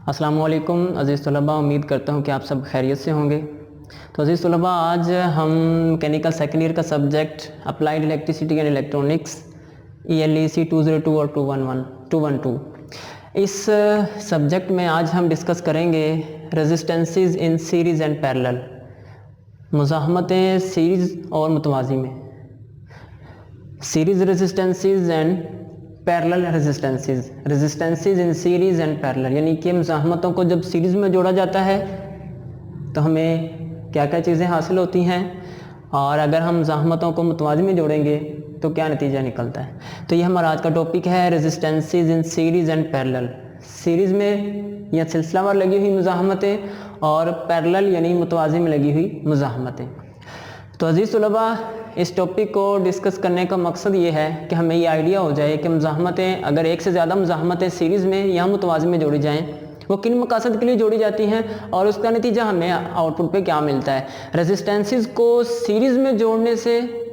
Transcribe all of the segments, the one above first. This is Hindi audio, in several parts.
अस्सलाम वालेकुम अज़ीज़ तलबा, उम्मीद करता हूँ कि आप सब खैरियत से होंगे। तो अज़ीज़ तलबा, आज हम मैकेनिकल सेकेंड ईयर का subject applied electricity and electronics ELEC 202 और 212 इस सब्जेक्ट में आज हम डिस्कस करेंगे resistances in series and parallel, मुज़ाहमतें सीरीज़ और मुतवाज़ी में, series resistances and parallel resistances in series and parallel, यानी कि मुज़ाहमतों को जब सीरीज़ में जोड़ा जाता है तो हमें क्या क्या चीज़ें हासिल होती हैं, और अगर हम मुज़ाहमतों को मुतवाज़ी में जोड़ेंगे तो क्या नतीजा निकलता है। तो ये हमारा आज का टॉपिक है, resistances in series and parallel. Series में या सिलसिलावार लगी हुई मुज़ाहमतें और पैरेलल यानी मुतवाज़ी में लगी हुई मुज़ाहमतें। तो अज़ीज़ तलबा, इस टॉपिक को डिस्कस करने का मकसद ये है कि हमें ये आइडिया हो जाए कि मुज़ाहमतें, अगर एक से ज़्यादा मुज़ाहमतें सीरीज़ में या मुतवाज़ी में जोड़ी जाएँ, वो किन मकसद के लिए जोड़ी जाती हैं और उसका नतीजा हमें आउटपुट पे क्या मिलता है। रेजिस्टेंसेस को सीरीज़ में जोड़ने से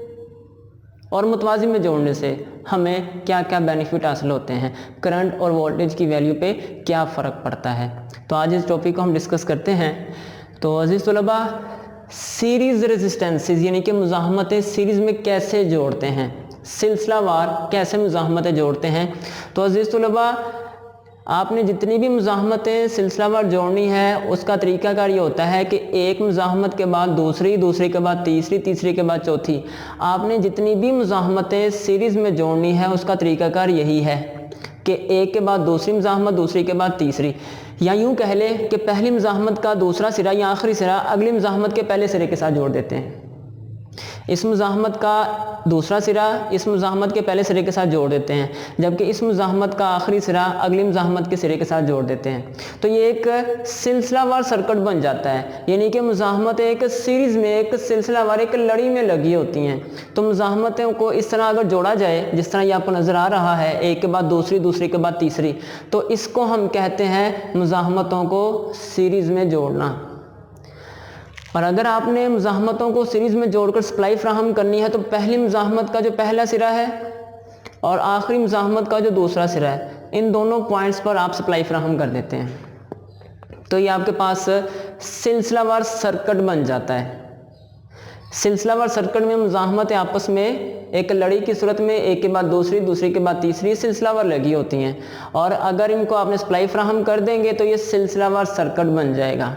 और मुतवाज़ी में जोड़ने से हमें क्या क्या बेनिफिट हासिल होते हैं, करंट और वोल्टेज की वैल्यू पे क्या फ़र्क पड़ता है। तो आज इस टॉपिक को हम डिस्कस करते हैं। तो अज़ीज़ तलबा, सीरीज़ रेजिस्टेंसेस यानी कि मुज़ाहमतें सीरीज़ में कैसे जोड़ते हैं, सिलसिलावार कैसे मुज़ाहमतें जोड़ते हैं। तो अज़ीज़ तलबा, आपने जितनी भी मुज़ाहमतें सिलसिलावार जोड़नी है उसका तरीक़ाकार ये होता है कि एक मुज़ाहमत के बाद दूसरी, दूसरी के बाद तीसरी, तीसरी के बाद चौथी। आपने जितनी भी मुज़ाहमतें सीरीज़ में जोड़नी है उसका तरीक़ाकार यही है कि एक के बाद दूसरी मुज़ाहमत, दूसरी के बाद तीसरी, या यूँ कह लें कि पहली मुज़ाहमत का दूसरा सिरा या आखिरी सिरा अगली मुज़ाहमत के पहले सिरे के साथ जोड़ देते हैं। इस मुज़ाहमत का दूसरा सिरा इस मुज़ाहमत के पहले सिरे के साथ जोड़ देते हैं, जबकि इस मुज़ाहमत का आखिरी सिरा अगली मुज़ाहमत के सिरे के साथ जोड़ देते हैं। तो ये एक सिलसिलावार सर्किट बन जाता है, यानी कि मुज़ाहमतें एक सीरीज़ में, एक सिलसिलावार, एक लड़ी में लगी होती हैं। तो मुज़ाहमतों को इस तरह अगर जोड़ा जाए जिस तरह ये आपको नज़र आ रहा है, एक के बाद दूसरी, दूसरी के बाद तीसरी, तो इसको हम कहते हैं मुज़ाहमतों को सीरीज़ में जोड़ना। और अगर आपने मुज़ाहमतों को सीरीज़ में जोड़कर सप्लाई फ्राहम करनी है तो पहली मुज़ाहमत का जो पहला सिरा है और आखिरी मुज़ाहमत का जो दूसरा सिरा है, इन दोनों पॉइंट्स पर आप सप्लाई फ्राहम कर देते हैं। तो ये आपके पास सिलसिलावार सर्किट बन जाता है। सिलसिलावार सर्किट में मुज़ाहमतें आपस में एक लड़ी की सूरत में एक के बाद दूसरी, दूसरी के बाद तीसरी सिलसिलावार लगी होती हैं, और अगर इनको आपने सप्लाई फ्राहम कर देंगे तो ये सिलसिलावार सर्किट बन जाएगा।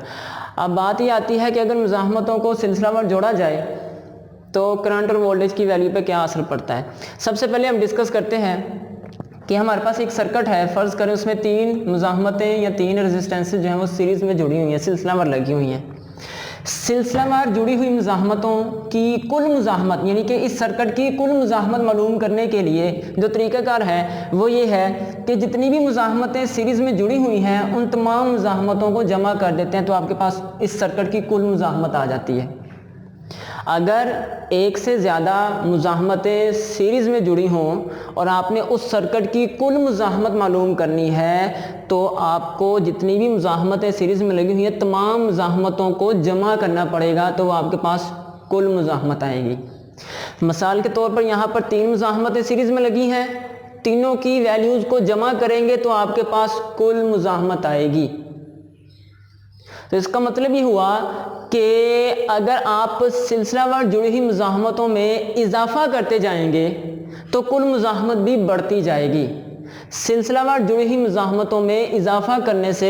अब बात ये आती है कि अगर मुज़ाहमतों को सिलसिलावार जोड़ा जाए तो करंट और वोल्टेज की वैल्यू पे क्या असर पड़ता है। सबसे पहले हम डिस्कस करते हैं कि हमारे पास एक सर्किट है, फ़र्ज़ करें उसमें तीन मुज़ाहमतें या तीन रेजिस्टेंसेस जो हैं वो सीरीज़ में जुड़ी हुई हैं, सिलसिलावार लगी हुई हैं। सिलसिलावार जुड़ी हुई मुज़ाहमतों की कुल मुज़ाहमत, यानी कि इस सर्किट की कुल मुज़ाहमत मालूम करने के लिए जो तरीक़ाकार है वो ये है कि जितनी भी मुज़ाहमतें सीरीज़ में जुड़ी हुई हैं उन तमाम मुज़ाहमतों को जमा कर देते हैं, तो आपके पास इस सर्किट की कुल मुज़ाहमत आ जाती है। अगर एक से ज़्यादा मुज़ाहमतें सीरीज़ में जुड़ी हों और आपने उस सर्किट की कुल मुज़ाहमत मालूम करनी है तो आपको जितनी भी मुज़ाहमतें सीरीज़ में लगी हुई हैं तमाम मुज़ाहमतों को जमा करना पड़ेगा, तो आपके पास कुल मुज़ाहमत आएगी। मिसाल के तौर पर यहाँ पर तीन मुज़ाहमतें सीरीज़ में लगी हैं, तीनों की वैल्यूज़ को जमा करेंगे तो आपके पास कुल मुज़ाहमत आएगी। तो इसका मतलब ये हुआ कि अगर आप सिलसिलावार जुड़ी हुई मुज़ाहमतों में इजाफा करते जाएंगे तो कुल मुज़ाहमत भी बढ़ती जाएगी। सिलसिलावार जुड़ी हुई मुज़ाहमतों में इजाफा करने से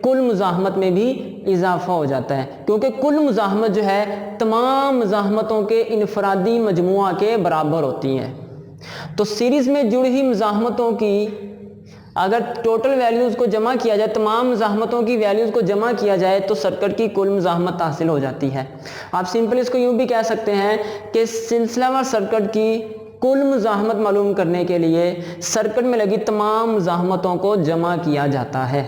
कुल मुज़ाहमत में भी इजाफा हो जाता है, क्योंकि कुल मुज़ाहमत जो है तमाम मुज़ाहमतों के इनफरादी मजमुआ के बराबर होती है। तो सीरीज़ में जुड़ी हुई मुज़ाहमतों की अगर टोटल वैल्यूज़ को जमा किया जाए, तमाम मुज़ाहमतों की वैल्यूज़ को जमा किया जाए तो सर्किट की कुल मुज़ाहमत हासिल हो जाती है। आप सिंपल इसको यूँ भी कह सकते हैं कि सिलसिलावार सर्किट की कुल मुज़ाहमत मालूम करने के लिए सर्किट में लगी तमाम मुज़ाहमतों को जमा किया जाता है,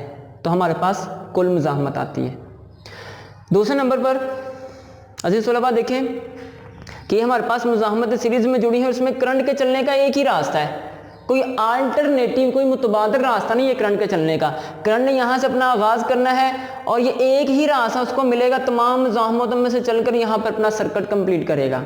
तो हमारे पास कुल मुज़ाहमत आती है। दूसरे नंबर पर अज़ीज़ तलबा देखें कि हमारे पास मुज़ाहमत सीरीज़ में जुड़ी है और उसमें करंट के चलने का एक ही रास्ता है, कोई अल्टरनेटिव, कोई मुतबादल रास्ता नहीं है करंट के चलने का। करंट ने यहाँ से अपना आगाज़ करना है और ये एक ही रास्ता उसको मिलेगा, तमाम मज़ाहमतों में से चलकर यहाँ पर अपना सर्किट कंप्लीट करेगा।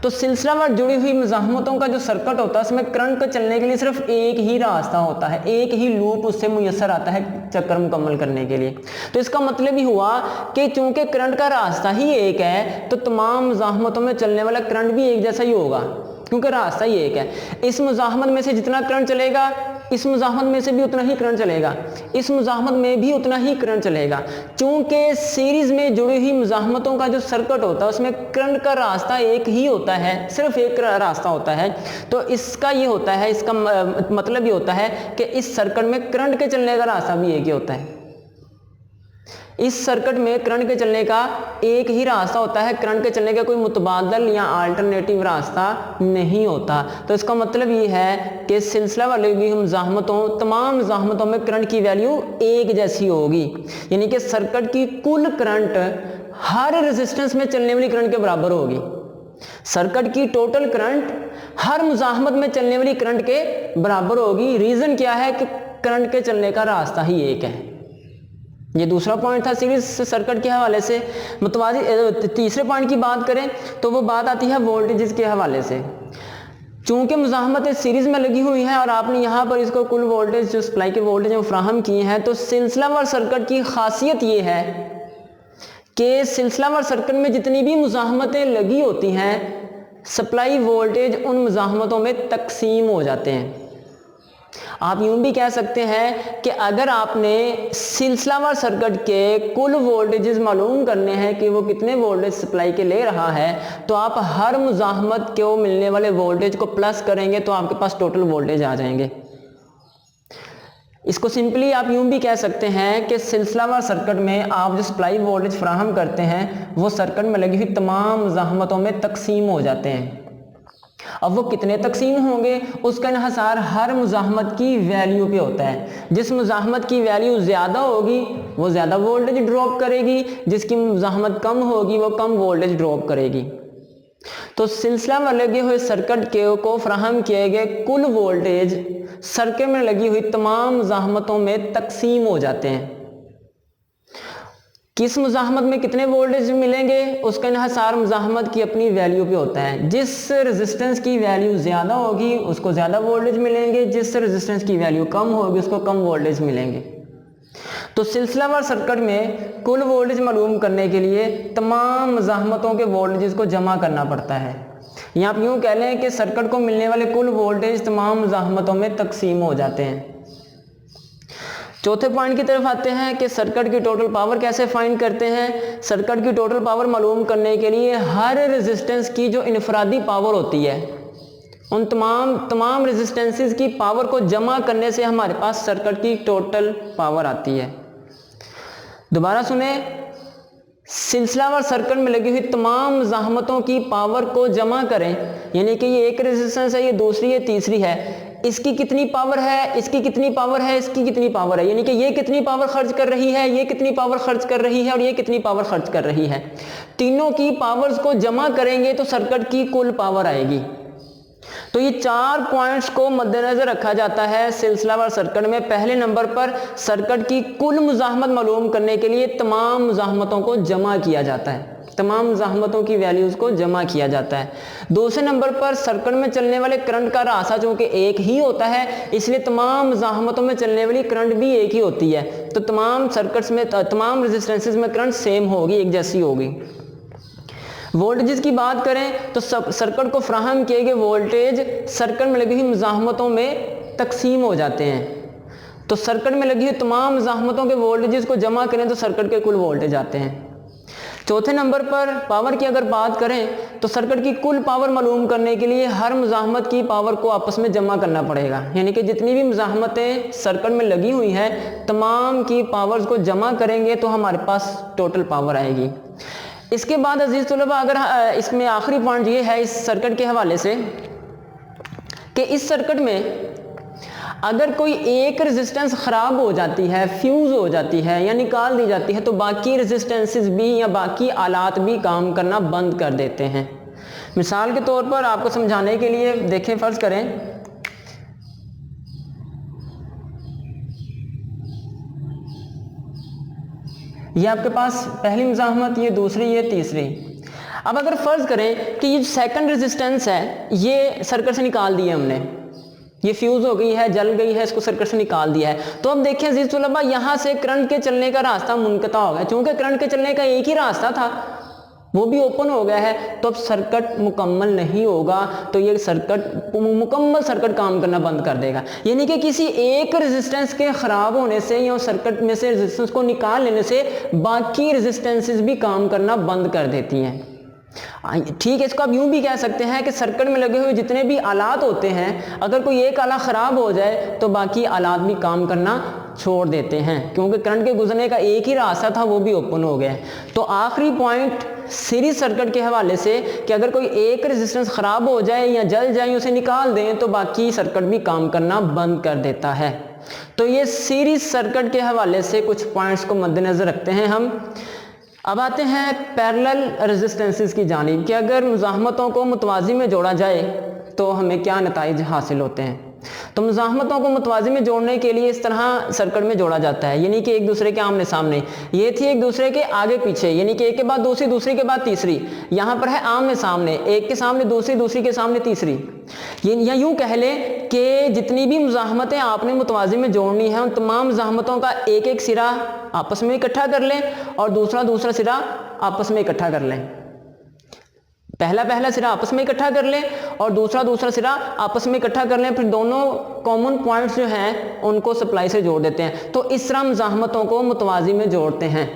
तो सिलसिलावार जुड़ी हुई मज़ाहमतों का जो सर्किट होता है उसमें करंट को चलने के लिए सिर्फ एक ही रास्ता होता है, एक ही लूप उससे मुयस्सर आता है चक्कर मुकम्मल करने के लिए। तो इसका मतलब ही हुआ कि चूंकि करंट का रास्ता ही एक है तो तमाम मज़ाहमतों में चलने वाला करंट भी एक जैसा ही होगा, क्योंकि रास्ता ही एक है। इस मुज़ाहमत में से जितना करंट चलेगा इस मुज़ाहमत में से भी उतना ही करंट चलेगा, इस मुज़ाहमत में भी उतना ही करंट चलेगा। चूंकि सीरीज में जुड़ी हुई मुज़ाहमतों का जो सर्किट होता है उसमें करंट का रास्ता एक ही होता है, सिर्फ एक रास्ता होता है। तो इसका ये होता है, इसका मतलब ये होता है कि इस सर्किट में करंट के चलने का रास्ता भी एक ही होता है। इस सर्किट में करंट के चलने का एक ही रास्ता होता है, करंट के चलने का कोई मुतबादल या अल्टरनेटिव रास्ता नहीं होता। तो इसका मतलब ये है कि सिलसिला वाले भी मज़ाहमतों, तमाम मज़ाहमतों में करंट की वैल्यू एक जैसी होगी, यानी कि सर्किट की कुल करंट हर रेजिस्टेंस में चलने वाली करंट के बराबर होगी। सर्किट की टोटल करंट हर मुज़ाहमत में चलने वाली करंट के बराबर होगी। रीज़न क्या है कि करंट के चलने का रास्ता ही एक है। ये दूसरा पॉइंट था सीरीज सर्किट के हवाले से। मुतवाज़ी तीसरे पॉइंट की बात करें तो वो बात आती है वोल्टेजेस के हवाले से। चूंकि मुज़ाहमतें सीरीज में लगी हुई हैं और आपने यहाँ पर इसको कुल वोल्टेज जो सप्लाई के वोल्टेज वो फ्राहम किए हैं, तो सिलसिलावार सर्किट की खासियत ये है कि सिलसिलावार सर्किट में जितनी भी मुज़ाहमतें लगी होती हैं सप्लाई वोल्टेज उन मुज़ाहमतों में तकसीम हो जाते हैं। आप यूं भी कह सकते हैं कि अगर आपने सिलसिलावार सर्किट के कुल वोल्टेजेस मालूम करने हैं कि वो कितने वोल्टेज सप्लाई के ले रहा है, तो आप हर मुज़ाहमत को मिलने वाले वोल्टेज को प्लस करेंगे तो आपके पास टोटल वोल्टेज आ जाएंगे। इसको सिंपली आप यूं भी कह सकते हैं कि सिलसिलावार सर्किट में आप जो सप्लाई वोल्टेज फ्राहम करते हैं वो सर्किट में लगी हुई तमाम मुज़ाहमतों में तकसीम हो जाते हैं। अब वो कितने तकसीम होंगे उसका इन्हसार हर मुज़ाहमत की वैल्यू पे होता है। जिस मुज़ाहमत की वैल्यू ज़्यादा होगी वो ज़्यादा वोल्टेज ड्रॉप करेगी, जिसकी मुज़ाहमत कम होगी वो कम वोल्टेज ड्रॉप करेगी। तो सिलसिला में लगे हुए सर्किट को फ्राहम किए गए कुल वोल्टेज सर्किट में लगी हुई तमाम मुज़ाहमतों में तकसीम हो जाते हैं। किस मुज़ाहमत में कितने वोल्टेज मिलेंगे उसका इन्हसार मुज़ाहमत की अपनी वैल्यू पे होता है। जिस रेजिस्टेंस की वैल्यू ज़्यादा होगी उसको ज़्यादा वोल्टेज मिलेंगे, जिस रेजिस्टेंस की वैल्यू कम होगी उसको कम वोल्टेज मिलेंगे। तो सिलसिलावार सर्किट में कुल वोल्टेज मालूम करने के लिए तमाम मुज़ाहमतों के वोल्टेज को जमा करना पड़ता है। या आप यूँ कह लें कि सर्किट को मिलने वाले कुल वोल्टेज तमाम मुज़ाहमतों में तकसीम हो जाते हैं। चौथे पॉइंट की तरफ आते हैं कि सर्किट की टोटल पावर कैसे फाइंड करते हैं। सर्किट की टोटल पावर मालूम करने के लिए हर रेजिस्टेंस की जो इनफरादी पावर होती है उन तमाम रेजिस्टेंसेस की पावर को जमा करने से हमारे पास सर्किट की टोटल पावर आती है। दोबारा सुने, सिलसिलावार सर्किट में लगी हुई तमाम मुज़ाहमतों की पावर को जमा करें, यानी कि ये एक रेजिस्टेंस है, ये दूसरी है, तीसरी है, इसकी कितनी पावर है, इसकी कितनी पावर है, इसकी कितनी पावर है, यानी कि ये कितनी पावर खर्च कर रही है, ये कितनी पावर खर्च कर रही है और ये कितनी पावर खर्च कर रही है। तीनों की पावर्स को जमा करेंगे तो सर्किट की कुल पावर आएगी। तो ये 4 पॉइंट्स को मद्देनजर रखा जाता है सिलसिलावार सर्किट में। पहले नंबर पर सर्किट की कुल मुज़ाहमत मालूम करने के लिए तमाम मुज़ाहमतों को जमा किया जाता है, तमाम मुज़ाहमतों की वैल्यूज़ को जमा किया जाता है। दूसरे नंबर पर सर्किट में चलने वाले करंट का रास्ता चूँकि एक ही होता है इसलिए तमाम मुज़ाहमतों में चलने वाली करंट भी एक ही होती है। तो तमाम सर्किट्स में तमाम रेजिस्टेंसेस में करंट सेम होगी, एक जैसी होगी। वोल्टेज की बात करें तो सर्किट को फ्राहम किए गए वोल्टेज सर्किट में लगी हुई मुज़ाहमतों में तकसीम हो जाते हैं। तो सर्किट में लगी हुई तमाम मुज़ाहमतों के वोल्टेज को जमा करें तो सर्किट के कुल वोल्टेज आते हैं। चौथे नंबर पर पावर की अगर बात करें तो सर्किट की कुल पावर मालूम करने के लिए हर मुज़ाहमत की पावर को आपस में जमा करना पड़ेगा, यानी कि जितनी भी मुज़ाहमतें सर्किट में लगी हुई हैं तमाम की पावर्स को जमा करेंगे तो हमारे पास टोटल पावर आएगी। इसके बाद अजीज़ तलबा अगर इसमें आखिरी पॉइंट ये है इस सर्किट के हवाले से कि इस सर्किट में अगर कोई एक रेजिस्टेंस ख़राब हो जाती है, फ्यूज़ हो जाती है या निकाल दी जाती है तो बाकी रेजिस्टेंसेस भी या बाकी आलात भी काम करना बंद कर देते हैं। मिसाल के तौर पर आपको समझाने के लिए देखें, फ़र्ज़ करें ये आपके पास पहली मुज़ाहमत, ये दूसरी, ये तीसरी। अब अगर फ़र्ज़ करें कि ये सेकंड रेजिस्टेंस है, ये सर्किट से निकाल दिया हमने, ये फ्यूज़ हो गई है, जल गई है, इसको सर्किट से निकाल दिया है। तो अब देखिए अज़ीज़ तुलबा, यहाँ से करंट के चलने का रास्ता मुनक़ता हो गया, क्योंकि करंट के चलने का एक ही रास्ता था, वो भी ओपन हो गया है। तो अब सर्किट मुकम्मल नहीं होगा, तो ये सर्किट मुकम्मल सर्किट काम करना बंद कर देगा। यानी कि किसी एक रेजिस्टेंस के ख़राब होने से या सर्किट में से रेजिस्टेंस को निकाल लेने से बाकी रेजिस्टेंसेस भी काम करना बंद कर देती हैं। ठीक है, इसको आप यूं भी कह सकते हैं कि सर्किट में लगे हुए जितने भी आलात होते हैं, अगर कोई एक आला ख़राब हो जाए तो बाकी आलात भी काम करना छोड़ देते हैं, क्योंकि करंट के गुजरने का एक ही रास्ता था, वो भी ओपन हो गया। तो आखिरी पॉइंट सीरीज सर्किट के हवाले से कि अगर कोई एक रेजिस्टेंस ख़राब हो जाए या जल जाए, उसे निकाल दें तो बाकी सर्किट भी काम करना बंद कर देता है। तो ये सीरीज सर्किट के हवाले से कुछ पॉइंट्स को मद्देनज़र रखते हैं हम। अब आते हैं पैरेलल रेजिस्टेंसेस की जानिब कि अगर मुज़ाहमतों को मुतवाज़ी में जोड़ा जाए तो हमें क्या नताइज हासिल होते हैं। तो मुज़ाहमतों को मुतवाज़ी में जोड़ने के लिए इस तरह सर्किट में जोड़ा जाता है, यानी कि एक दूसरे के आमने सामने, ये थी एक दूसरे के आगे पीछे, यानी कि एक के बाद दूसरी, दूसरी के बाद तीसरी। यहाँ पर है आमने सामने, एक के सामने दूसरी, दूसरी के सामने तीसरी। या यूँ कह लें कि जितनी भी मुज़ाहमतें आपने मुतवाज़ी में जोड़नी है, उन तमाम मुज़ाहमतों का एक एक सिरा आपस में इकट्ठा कर लें और दूसरा दूसरा सिरा आपस में इकट्ठा कर लें। पहला सिरा आपस में इकट्ठा कर लें और दूसरा दूसरा सिरा आपस में इकट्ठा कर लें, फिर दोनों कॉमन पॉइंट्स जो हैं उनको सप्लाई से जोड़ देते हैं। तो इस तरह मुज़ाहमतों को मुतवाज़ी में जोड़ते हैं।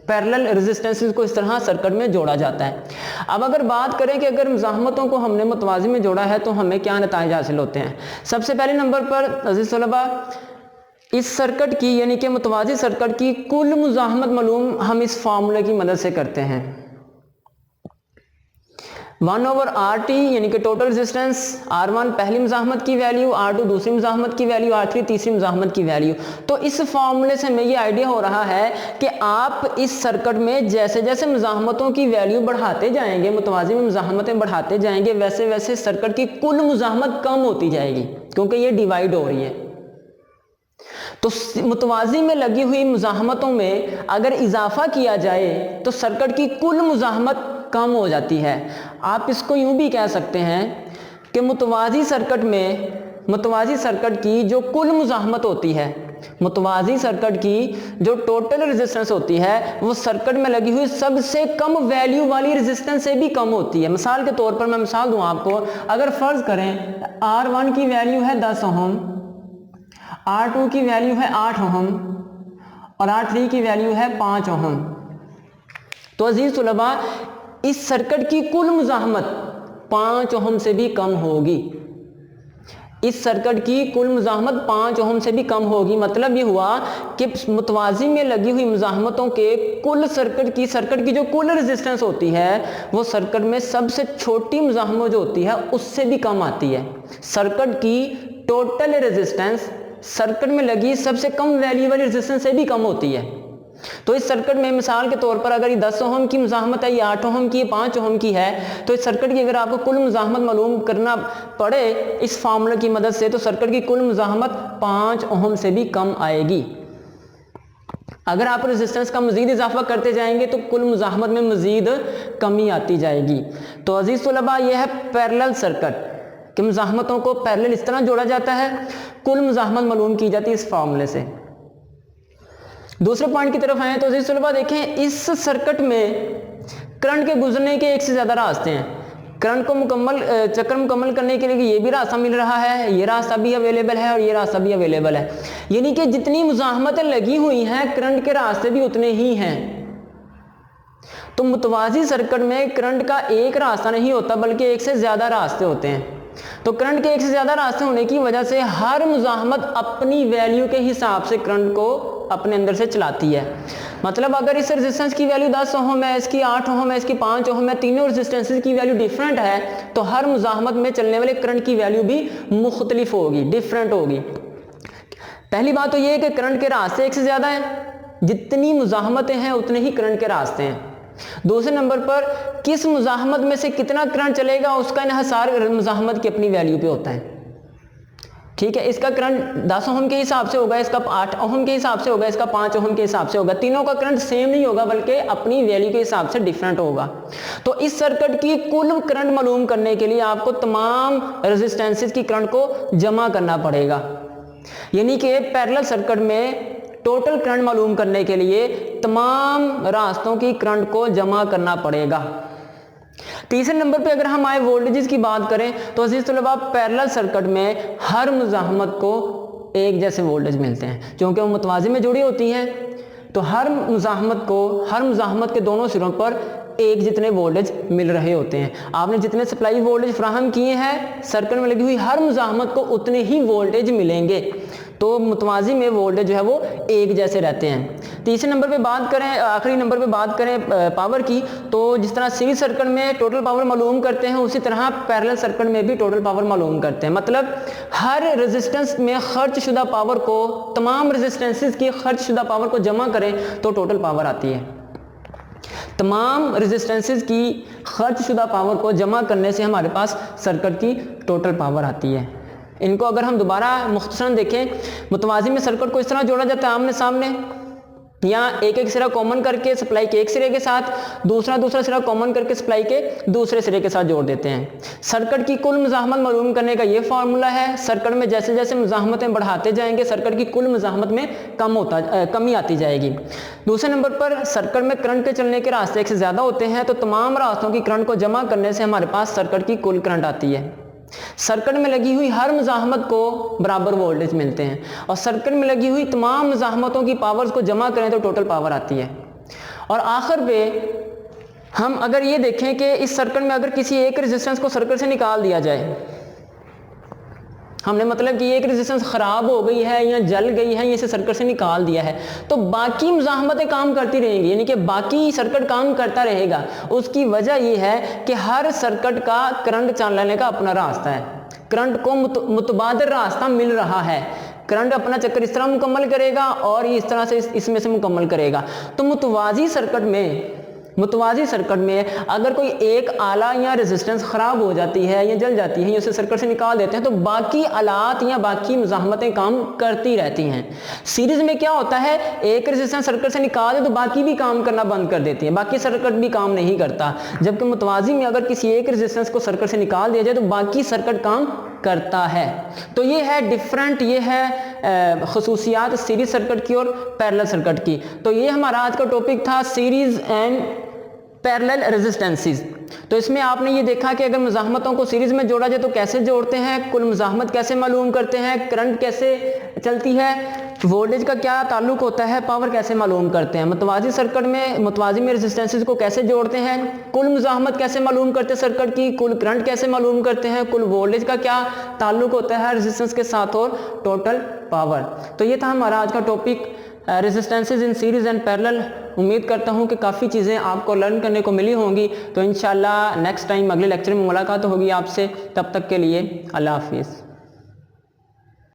पैरेलल रेजिस्टेंसेस को इस तरह सर्किट में जोड़ा जाता है। अब अगर बात करें कि अगर मुज़ाहमतों को हमने मुतवाज़ी में जोड़ा है तो हमें क्या नताइज हासिल होते हैं। सबसे पहले नंबर पर अज़ीज़ तलबा, इस सर्किट की यानी कि मुतवाज़ी सर्किट की कुल मुज़ाहमत मालूम हम इस फार्मूले की मदद से करते हैं। 1/RT यानी कि टोटल रेजिस्टेंस, R1 पहली मुज़ाहमत की वैल्यू, R2 दूसरी मुज़ाहमत की वैल्यू, R3 तीसरी मुज़ाहमत की वैल्यू। तो इस फार्मूले से हमें ये आइडिया हो रहा है कि आप इस सर्किट में जैसे जैसे मुज़ाहमतों की वैल्यू बढ़ाते जाएंगे, मुतवाज़ी में मुज़ाहमतें बढ़ाते जाएंगे, वैसे वैसे सर्किट की कुल मुज़ाहमत कम होती जाएगी, क्योंकि ये डिवाइड हो रही है। तो मुतवाज़ी में लगी हुई मुज़ाहमतों में अगर इजाफा किया जाए तो सर्किट की कुल मुज़ाहमत कम हो जाती है। आप इसको यूं भी कह सकते हैं कि मुतवाज़ी सर्किट की जो कुल मुज़ाहमत होती है, मुतवाज़ी सर्किट की जो टोटल रेजिस्टेंस होती है, वो सर्किट में लगी हुई सबसे कम वैल्यू वाली रेजिस्टेंस से भी कम होती है। मिसाल के तौर पर मैं मिसाल दूं आपको, अगर फ़र्ज़ करें R1 की वैल्यू है 10 ओहम, R2 की वैल्यू है 8 ओहम और R3 की वैल्यू है 5 ओहम। तो अज़ीज़ तुलबा, इस सर्किट की कुल मुज़ाहमत 5 ओहम से भी कम होगी। इस सर्किट की कुल मुज़ाहमत 5 ओहम से भी कम होगी। मतलब ये हुआ कि मुतवाज़ी में लगी हुई मुज़ाहमतों के कुल सर्किट की जो कुल रेजिस्टेंस होती है, वो सर्किट में सबसे छोटी मुज़ाहमत जो होती है उससे भी कम आती है। सर्किट की टोटल रेजिस्टेंस सर्किट में लगी सबसे कम वैल्यू वाली रेजिस्टेंस से भी कम होती है। तो इस सर्किट में मिसाल के तौर पर अगर ये 10 ओहम की मुज़ाहमत है, ये 8 ओहम की, 5 ओहम की है, तो इस सर्किट की अगर आपको कुल मुज़ाहमत मालूम करना पड़े इस फार्मूले की मदद से, तो सर्किट की कुल मुज़ाहमत 5 ओहम से भी कम आएगी। अगर आप रेजिस्टेंस का मज़ीद इजाफा करते जाएंगे तो कुल मुज़ाहमत में मज़ीद कमी आती जाएगी। तो अज़ीज़ तलबा, यह है पैरेलल सर्किट कि मुज़ाहमतों को पैरेलल इस तरह जोड़ा जाता है, कुल मुज़ाहमत मालूम की जाती है इस फार्मूले से। दूसरे पॉइंट की तरफ आए तो अज़ीज़ तलबा देखें, इस सर्किट में करंट के गुजरने के एक से ज़्यादा रास्ते हैं। करंट को चक्कर मुकम्मल करने के लिए ये भी रास्ता मिल रहा है, ये रास्ता भी अवेलेबल है और ये रास्ता भी अवेलेबल है। यानी कि जितनी मुज़ाहमतें लगी हुई हैं, करंट के रास्ते भी उतने ही हैं। तो मुतवाज़ी सर्किट में करंट का एक रास्ता नहीं होता, बल्कि एक से ज़्यादा रास्ते होते हैं। तो करंट के एक से ज़्यादा रास्ते होने की वजह से हर मुज़ाहमत अपनी वैल्यू के हिसाब से करंट को अपने अंदर से चलाती है। मतलब अगर इस रेजिस्टेंस की वैल्यू 10 ओहम है, इसकी 8 ओहम है, इसकी 5 ओहम है, तीनों रेजिस्टेंसेस की वैल्यू डिफरेंट है, तो हर मुज़ाहमत में चलने वाले करंट की वैल्यू भी मुख्तलिफ होगी, डिफरेंट होगी। पहली बात तो ये है कि करंट के रास्ते एक से ज़्यादा हैं, जितनी मुज़ाहमतें हैं उतने ही करंट के रास्ते हैं। दूसरे नंबर पर किस मुज़ाहमत में से कितना करंट चलेगा उसका इन्हिसार मुज़ाहमत की अपनी वैल्यू पे होता है। ठीक है। इसका करंट 10 ओम के हिसाब से होगा, इसका 8 ओम के हिसाब से होगा, इसका 5 ओम के हिसाब से होगा। तीनों का करंट सेम नहीं होगा बल्कि अपनी वैल्यू के हिसाब से डिफरेंट होगा। तो इस सर्किट की कुल करंट मालूम करने के लिए आपको तमाम रेजिस्टेंसेस की करंट को जमा करना पड़ेगा। यानी कि पैरेलल सर्किट में टोटल करंट मालूम करने के लिए तमाम रास्तों की करंट को जमा करना पड़ेगा। तीसरे नंबर पे अगर हम आए वोल्टेजेस की बात करें तो अजीज तलबा पैरेलल सर्किट में हर मुज़ाहमत को एक जैसे वोल्टेज मिलते हैं, क्योंकि वो मुतवाज़ी में जुड़ी होती हैं। तो हर मुज़ाहमत के दोनों सिरों पर एक जितने वोल्टेज मिल रहे होते हैं। आपने जितने सप्लाई वोल्टेज फ्राहम किए हैं सर्किट में लगी हुई हर मुज़ाहमत को उतने ही वोल्टेज मिलेंगे। तो मुतवाज़ी में वोल्टेज जो है वो एक जैसे रहते हैं। तीसरे नंबर पे बात करें, आखिरी नंबर पे बात करें पावर की, तो जिस तरह सीरीज सर्किट में टोटल पावर मालूम करते हैं उसी तरह पैरेलल सर्किट में भी टोटल पावर मालूम करते हैं। मतलब हर रेजिस्टेंस में खर्च शुदा पावर को, तमाम रेजिस्टेंसेस की खर्च शुदा पावर को जमा करें तो टोटल पावर आती है। तमाम रेजिस्टेंसेस की खर्च शुदा पावर को जमा करने से हमारे पास सर्किट की टोटल पावर आती है। इनको अगर हम दोबारा मुख्तसरन देखें, मुतवाज़ी में सर्किट को इस तरह जोड़ा जाता है आमने सामने, या एक एक सिरा कॉमन करके सप्लाई के एक सिरे के साथ दूसरा सिरा कॉमन करके सप्लाई के दूसरे सिरे के साथ जोड़ देते हैं। सर्किट की कुल मुज़ाहमत मालूम करने का ये फार्मूला है। सर्किट में जैसे जैसे मुज़ाहमतें बढ़ाते जाएंगे सर्किट की कुल मुज़ाहमत में कमी आती जाएगी। दूसरे नंबर पर सर्किट में करंट के चलने के रास्ते एक से ज़्यादा होते हैं, तो तमाम रास्तों की करंट को जमा करने से हमारे पास सर्किट की कुल करंट आती है। सर्किट में लगी हुई हर मुज़ाहमत को बराबर वोल्टेज मिलते हैं, और सर्किट में लगी हुई तमाम मुज़ाहमतों की पावर्स को जमा करें तो टोटल पावर आती है। और आखिर पे हम अगर ये देखें कि इस सर्किट में अगर किसी एक रेजिस्टेंस को सर्किट से निकाल दिया जाए, हमने मतलब कि एक रेजिस्टेंस ख़राब हो गई है या जल गई है, इसे सर्किट से निकाल दिया है, तो बाकी मुज़ाहमतें काम करती रहेंगी, यानी कि बाकी सर्किट काम करता रहेगा। उसकी वजह यह है कि हर सर्किट का करंट चलाने का अपना रास्ता है, करंट को मुतबादिल रास्ता मिल रहा है। करंट अपना चक्कर इस तरह मुकम्मल करेगा और इस तरह से इसमें से मुकम्मल करेगा। तो मुतवाज़ी सर्किट में अगर कोई एक आला या रेजिस्टेंस ख़राब हो जाती है या जल जाती है या उसे सर्किट से निकाल देते हैं तो बाकी आलात या बाकी मुज़ाहमतें काम करती रहती हैं। सीरीज़ में क्या होता है, एक रेजिस्टेंस सर्किट से निकाल दे तो बाकी भी काम करना बंद कर देती है, बाकी सर्किट भी काम नहीं करता। जबकि मुतवाज़ी में अगर किसी एक रेजिस्टेंस को सर्किट से निकाल दिया जाए तो बाकी सर्किट काम करता है। तो ये है डिफरेंट, ये है खसूसियात सीरीज सर्किट की और पैरेलल सर्किट की। तो ये हमारा आज का टॉपिक था सीरीज एंड पैरेलल रेजिस्टेंसेस। तो इसमें आपने ये देखा कि अगर मुज़ाहमतों को सीरीज में जोड़ा जाए तो कैसे जोड़ते हैं, कुल मुज़ाहमत कैसे मालूम करते हैं, करंट कैसे चलती है, वोल्टेज का क्या ताल्लुक होता है, पावर कैसे मालूम करते हैं। मुतवाज़ी सर्किट में मुतवाज़ी में रेजिस्टेंसेस को कैसे जोड़ते हैं, कुल मुज़ाहमत कैसे मालूम करते हैं सर्किट की, कुल करंट कैसे मालूम करते हैं, कुल वोल्टेज का क्या ताल्लुक होता है रेजिस्टेंस के साथ और टोटल पावर। तो ये था हमारा आज का topic resistances in series and parallel. उम्मीद करता हूँ कि काफ़ी चीज़ें आपको लर्न करने को मिली होंगी। तो इंशाल्लाह नेक्स्ट टाइम अगले लेक्चर में मुलाकात होगी आपसे। तब तक के लिए अल्लाह हाफिज़।